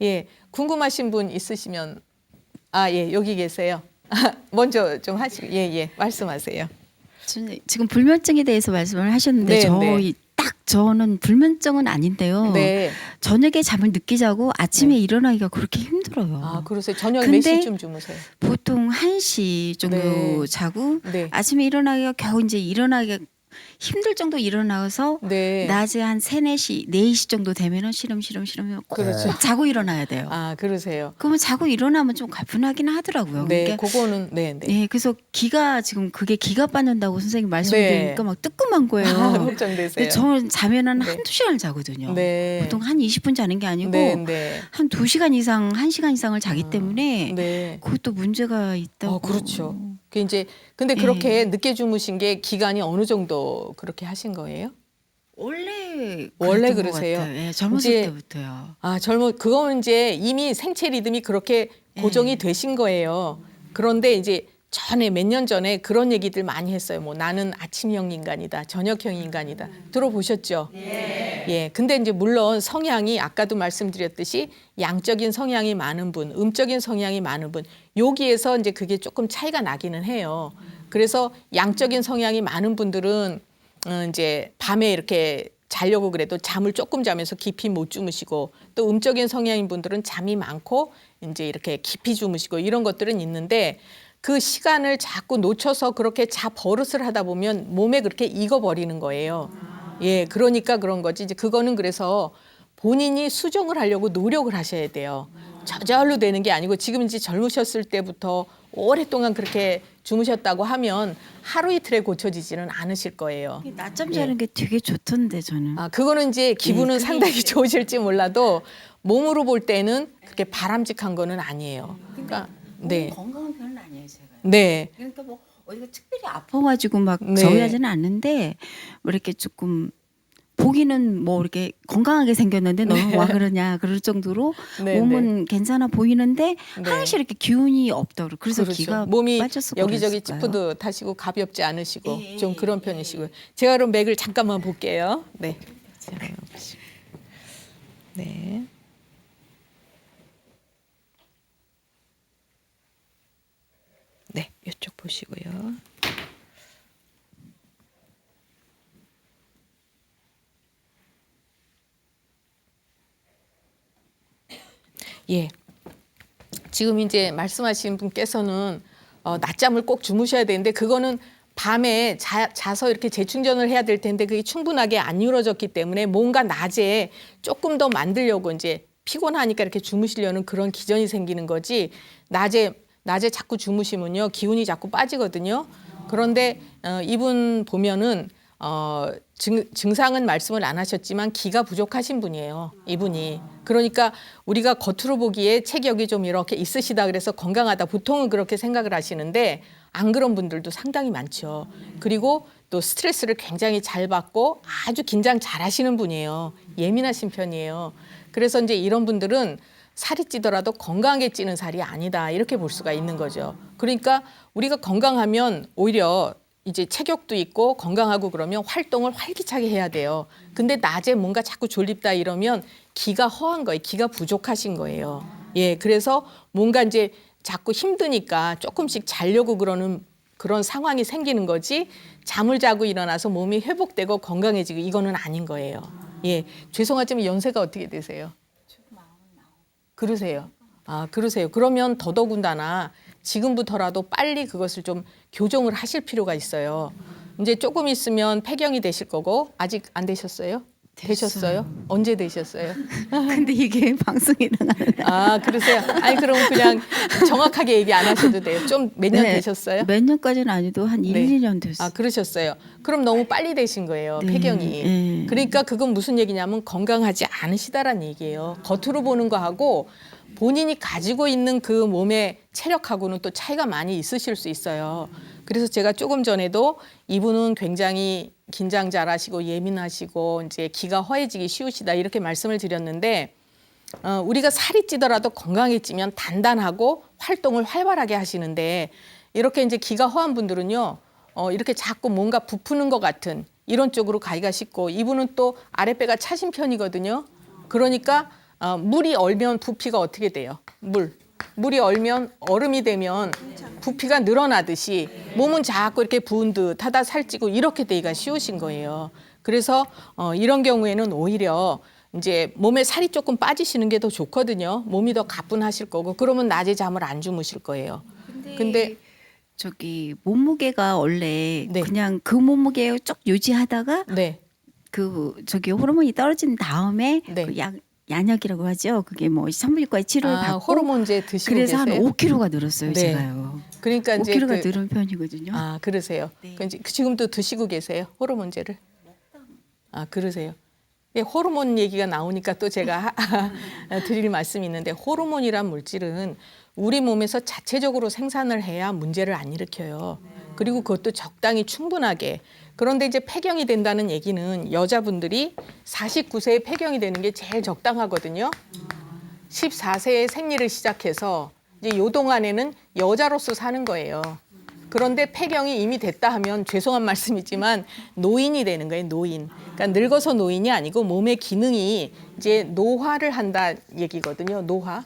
예, 궁금하신 분 있으시면 예, 여기 계세요. 먼저 좀 하시고 예, 말씀하세요. 지금 불면증에 대해서 말씀을 하셨는데 네. 저는 불면증은 아닌데요. 네. 저녁에 잠을 늦게 자고 아침에 네. 일어나기가 그렇게 힘들어요. 아, 그러세요. 저녁 몇 근데 시쯤 주무세요? 보통 1시 정도 네. 자고 네. 아침에 일어나기가 겨우 이제 일어나기가 힘들 정도 일어나서 네. 낮에 한 3, 4시, 4시 정도 되면은 시름 꼭 그렇죠. 자고 일어나야 돼요. 아, 그러세요. 그러면 자고 일어나면 좀 가뿐하긴 하더라고요. 네, 그러니까 그거는 네. 예, 그래서 지금 그게 기가 빠진다고 선생님 말씀드리니까 네. 막 뜨끔한 거예요. 걱정되세요. 근데 저는 자면은 네. 한두 시간을 자거든요. 네. 보통 한 20분 자는 게 아니고 네. 한 2시간 이상, 1시간 이상을 자기 때문에 네. 그것도 문제가 있다고. 그렇죠. 그 이제 근데 예. 그렇게 늦게 주무신 게 기간이 어느 정도 그렇게 하신 거예요? 원래 원래 그랬던 것 그러세요? 같아요. 예, 젊었을 이제 때부터요. 그거는 이제 이미 생체 리듬이 그렇게 고정이 되신 거예요. 그런데 이제 전에 몇 년 전에 그런 얘기들 많이 했어요. 뭐 나는 아침형 인간이다, 저녁형 인간이다. 들어보셨죠? 네. 예. 근데 이제 물론 성향이 아까도 말씀드렸듯이 양적인 성향이 많은 분, 음적인 성향이 많은 분, 여기에서 이제 그게 조금 차이가 나기는 해요. 그래서 양적인 성향이 많은 분들은 이제 밤에 이렇게 자려고 그래도 잠을 조금 자면서 깊이 못 주무시고, 또 음적인 성향인 분들은 잠이 많고 이제 이렇게 깊이 주무시고 이런 것들은 있는데, 그 시간을 자꾸 놓쳐서 그렇게 버릇을 하다 보면 몸에 그렇게 익어버리는 거예요. 예, 그러니까 그런 거지. 이제 그거는 그래서 본인이 수정을 하려고 노력을 하셔야 돼요. 저절로 되는 게 아니고, 지금 이제 젊으셨을 때부터 오랫동안 그렇게 주무셨다고 하면 하루 이틀에 고쳐지지는 않으실 거예요. 낮잠 자는 게 되게 좋던데 저는. 그거는 이제 기분은 그게 상당히 이제- 좋으실지 몰라도 몸으로 볼 때는 그렇게 바람직한 거는 아니에요. 그러니까 네. 건강한 편은 아니에요, 제가. 네. 그러니까 뭐 어디가 특별히 아파가지고 막 네. 저희하지는 않는데 뭐 이렇게 조금 보기는 뭐 이렇게 건강하게 생겼는데 너무 와 그러냐 그럴 정도로 네, 몸은 괜찮아 보이는데 네. 항상 이렇게 기운이 없다고 그래서 그렇죠. 기가 몸이 빠져서 여기저기 그랬을까요? 찌푸듯하시고 가볍지 않으시고 예, 좀 그런 예, 편이시고요. 제가 그럼 맥을 잠깐만 볼게요. 네. 자, 보시고. 네. 네, 이쪽 보시고요. 예. 지금 이제 말씀하신 분께서는 낮잠을 꼭 주무셔야 되는데, 그거는 밤에 자서 이렇게 재충전을 해야 될 텐데 그게 충분하게 안 이루어졌기 때문에 뭔가 낮에 조금 더 만들려고 이제 피곤하니까 이렇게 주무시려는 그런 기전이 생기는 거지, 낮에 자꾸 주무시면요 기운이 자꾸 빠지거든요. 그런데 이분 보면은 증상은 말씀을 안 하셨지만 기가 부족하신 분이에요, 이분이. 그러니까 우리가 겉으로 보기에 체격이 좀 이렇게 있으시다 그래서 건강하다 보통은 그렇게 생각을 하시는데, 안 그런 분들도 상당히 많죠. 그리고 또 스트레스를 굉장히 잘 받고 아주 긴장 잘 하시는 분이에요. 예민하신 편이에요. 그래서 이제 이런 분들은 살이 찌더라도 건강하게 찌는 살이 아니다, 이렇게 볼 수가 있는 거죠. 그러니까 우리가 건강하면 오히려 이제 체격도 있고 건강하고 그러면 활동을 활기차게 해야 돼요. 근데 낮에 뭔가 자꾸 졸립다 이러면 기가 허한 거예요. 기가 부족하신 거예요. 예, 그래서 뭔가 이제 자꾸 힘드니까 조금씩 자려고 그러는 그런 상황이 생기는 거지, 잠을 자고 일어나서 몸이 회복되고 건강해지고 이거는 아닌 거예요. 예, 죄송하지만 연세가 어떻게 되세요? 그러세요. 그러세요. 그러면 더더군다나 지금부터라도 빨리 그것을 좀 교정을 하실 필요가 있어요. 이제 조금 있으면 폐경이 되실 거고, 아직 안 되셨어요? 되셨어요? 언제 되셨어요? 근데 이게 방송에 나가는 그러세요? 아니, 그럼 그냥 정확하게 얘기 안 하셔도 돼요. 좀 몇 년 되셨어요? 몇 년까지는 아니도 한 1, 네. 2년 됐어요. 그러셨어요. 그럼 너무 빨리 되신 거예요, 네, 폐경이. 네. 그러니까 그건 무슨 얘기냐면 건강하지 않으시다라는 얘기예요. 겉으로 보는 거하고 본인이 가지고 있는 그 몸의 체력하고는 또 차이가 많이 있으실 수 있어요. 그래서 제가 조금 전에도 이분은 굉장히 긴장 잘하시고 예민하시고 이제 기가 허해지기 쉬우시다 이렇게 말씀을 드렸는데, 우리가 살이 찌더라도 건강해지면 단단하고 활동을 활발하게 하시는데, 이렇게 이제 기가 허한 분들은요, 이렇게 자꾸 뭔가 부푸는 것 같은 이런 쪽으로 가기가 쉽고, 이분은 또 아랫배가 차신 편이거든요. 그러니까 물이 얼면 부피가 어떻게 돼요? 물이 얼면 얼음이 되면 부피가 늘어나듯이 몸은 자꾸 이렇게 부은 듯 하다 살찌고 이렇게 되기가 쉬우신 거예요. 그래서 이런 경우에는 오히려 이제 몸에 살이 조금 빠지시는 게 더 좋거든요. 몸이 더 가뿐하실 거고 그러면 낮에 잠을 안 주무실 거예요. 근데 저기 몸무게가 원래 네. 그냥 그 몸무게 쭉 유지하다가 네. 그 저기 호르몬이 떨어진 다음에 네. 그 양약이라고 하죠. 그게 뭐 산부인과에 치료를 받고 호르몬제 드시고 그래서 한 계세요? 5kg가 늘었어요. 네. 제가요. 그러니까 이제 5kg가 늘은 편이거든요. 그러세요. 네. 지금도 드시고 계세요? 호르몬제를? 그러세요. 예, 호르몬 얘기가 나오니까 또 제가 드릴 말씀이 있는데 호르몬이란 물질은 우리 몸에서 자체적으로 생산을 해야 문제를 안 일으켜요. 그리고 그것도 적당히 충분하게. 그런데 이제 폐경이 된다는 얘기는 여자분들이 49세에 폐경이 되는 게 제일 적당하거든요. 14세에 생리를 시작해서 이제 요 동안에는 여자로서 사는 거예요. 그런데 폐경이 이미 됐다 하면 죄송한 말씀이지만 노인이 되는 거예요, 노인. 그러니까 늙어서 노인이 아니고 몸의 기능이 이제 노화를 한다 얘기거든요, 노화.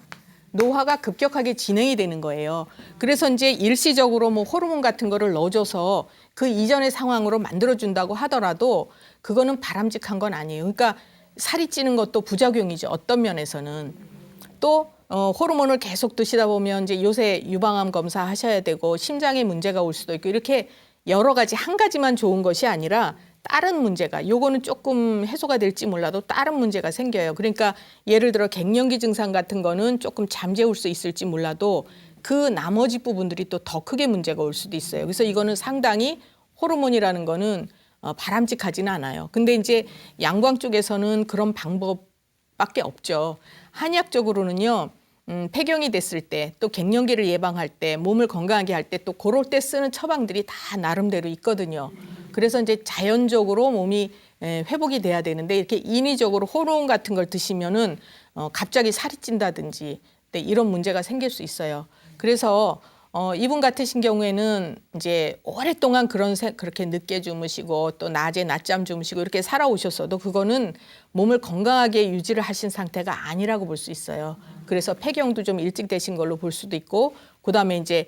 노화가 급격하게 진행이 되는 거예요. 그래서 이제 일시적으로 뭐 호르몬 같은 거를 넣어줘서 그 이전의 상황으로 만들어준다고 하더라도 그거는 바람직한 건 아니에요. 그러니까 살이 찌는 것도 부작용이죠, 어떤 면에서는. 또 호르몬을 계속 드시다 보면 이제 요새 유방암 검사 하셔야 되고 심장에 문제가 올 수도 있고 이렇게 여러 가지 한 가지만 좋은 것이 아니라 다른 문제가 요거는 조금 해소가 될지 몰라도 다른 문제가 생겨요. 그러니까 예를 들어 갱년기 증상 같은 거는 조금 잠재울 수 있을지 몰라도 그 나머지 부분들이 또 더 크게 문제가 올 수도 있어요. 그래서 이거는 상당히 호르몬이라는 거는 바람직하지는 않아요. 근데 이제 양광 쪽에서는 그런 방법밖에 없죠. 한의학적으로는요. 폐경이 됐을 때 또 갱년기를 예방할 때 몸을 건강하게 할 때 또 그럴 때 쓰는 처방들이 다 나름대로 있거든요. 그래서 이제 자연적으로 몸이 회복이 돼야 되는데 이렇게 인위적으로 호르몬 같은 걸 드시면은 갑자기 살이 찐다든지 이런 문제가 생길 수 있어요. 그래서 이분 같으신 경우에는 이제 오랫동안 그렇게 늦게 주무시고 또 낮에 낮잠 주무시고 이렇게 살아오셨어도 그거는 몸을 건강하게 유지를 하신 상태가 아니라고 볼 수 있어요. 그래서 폐경도 좀 일찍 되신 걸로 볼 수도 있고 그다음에 이제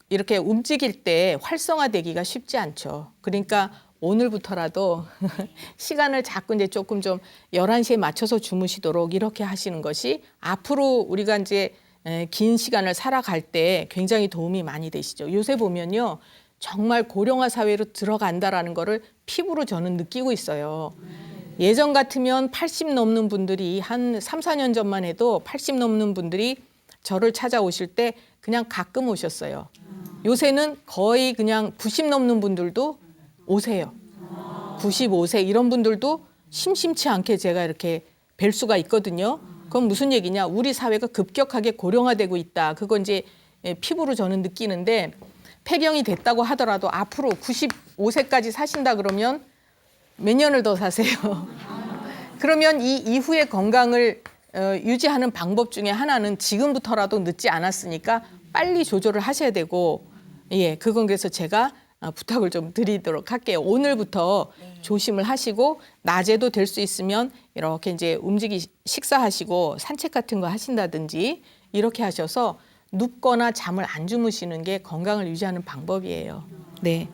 이렇게 움직일 때 활성화되기가 쉽지 않죠. 그러니까 오늘부터라도 시간을 자꾸 이제 조금 좀 11시에 맞춰서 주무시도록 이렇게 하시는 것이 앞으로 우리가 이제 긴 시간을 살아갈 때 굉장히 도움이 많이 되시죠. 요새 보면요. 정말 고령화 사회로 들어간다라는 거를 피부로 저는 느끼고 있어요. 예전 같으면 80 넘는 분들이 한 3, 4년 전만 해도 80 넘는 분들이 저를 찾아오실 때 그냥 가끔 오셨어요. 요새는 거의 그냥 90 넘는 분들도 오세요. 95세 이런 분들도 심심치 않게 제가 이렇게 뵐 수가 있거든요. 그건 무슨 얘기냐? 우리 사회가 급격하게 고령화되고 있다. 그건 이제 피부로 저는 느끼는데 폐경이 됐다고 하더라도 앞으로 95세까지 사신다 그러면 몇 년을 더 사세요. 그러면 이 이후의 건강을 유지하는 방법 중에 하나는 지금부터라도 늦지 않았으니까 빨리 조절을 하셔야 되고 그건 그래서 제가 부탁을 좀 드리도록 할게요. 오늘부터 조심을 하시고 낮에도 될 수 있으면 이렇게 이제 식사하시고 산책 같은 거 하신다든지 이렇게 하셔서 눕거나 잠을 안 주무시는 게 건강을 유지하는 방법이에요. 네.